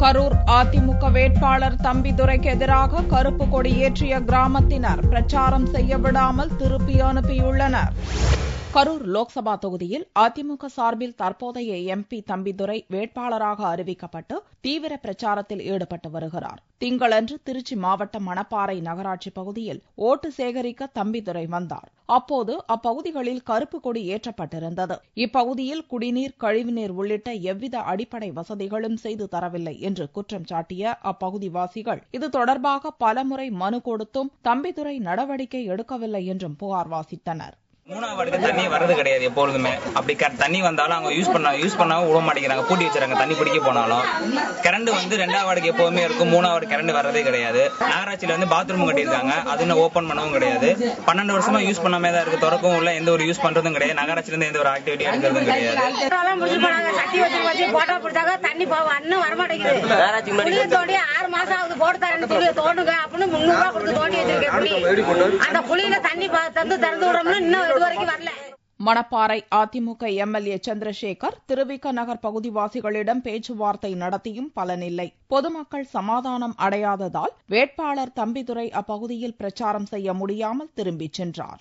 கரூர் அதிமுக வேட்பாளர் தம்பிதுரைக்கு எதிராக கருப்பு கொடி ஏற்றிய கிராமத்தினர் பிரச்சாரம் செய்ய விடாமல் திருப்பி அனுப்பியுள்ளனர். கரூர் லோக்சபா தொகுதியில் அதிமுக சார்பில் தற்போதைய எம்பி தம்பிதுரை வேட்பாளராக அறிவிக்கப்பட்டு தீவிர பிரச்சாரத்தில் ஈடுபட்டு வருகிறார். திங்களன்று திருச்சி மாவட்டம் மணப்பாறை நகராட்சி பகுதியில் ஓட்டு சேகரிக்க தம்பிதுரை வந்தார். அப்போது அப்பகுதிகளில் கருப்பு கொடி ஏற்றப்பட்டிருந்தது. இப்பகுதியில் குடிநீர், கழிவுநீர் உள்ளிட்ட எவ்வித அடிப்படை வசதிகளும் செய்து தரவில்லை என்று குற்றம் சாட்டிய அப்பகுதிவாசிகள் இது தொடர்பாக பலமுறை மனு கொடுத்தும் தம்பிதுரை நடவடிக்கை எடுக்கவில்லை என்றும் புகார் வாசித்தனர். மூணாவது வார்டுக்கு தண்ணி வரது கிடையாது. எப்பொழுதுமே அப்படி தண்ணி வந்தாலும் அவங்க யூஸ் பண்ணாம விட மாட்டேங்கிறாங்க, பூட்டி வச்சுறாங்க. தண்ணி பிடிக்க போனாலும் கரண்ட் ரெண்டாவது வார்டுக்கு எப்போதுமே இருக்கும், மூணாவது கரண்ட் வரதே கிடையாது. நகராட்சியில பாத்ரூம் கட்டியிருக்காங்க, அது இன்னும் ஓப்பன் பண்ணவும் கிடையாது. 12 வருஷமா யூஸ் பண்ணாம தான் இருக்கு, திறக்கவும் இல்லை, எந்த ஒரு யூஸ் பண்றதும் கிடையாது. நகராட்சியில இருந்து எந்த ஒரு ஆக்டிவிட்டி எடுக்கிறதும் கிடையாது. தண்ணி வர மாட்டேங்குது. 6 மாசம் ஆகுது போட்டு தரேன்னு தோண்டுங்க அப்படின்னு 300 ரூபாய் கொடுத்து தோண்டி வச்சிருக்கேன். அந்த குழியில தண்ணி திறந்து விடணும்னு இன்னும் மணப்பாறை அதிமுக எம்எல்ஏ சந்திரசேகர் திருவிக நகர் பகுதிவாசிகளிடம் பேச்சுவார்த்தை நடத்தியும் பலனில்லை. பொதுமக்கள் சமாதானம் அடையாததால் வேட்பாளர் தம்பிதுரை அப்பகுதியில் பிரச்சாரம் செய்ய முடியாமல் திரும்பிச் சென்றார்.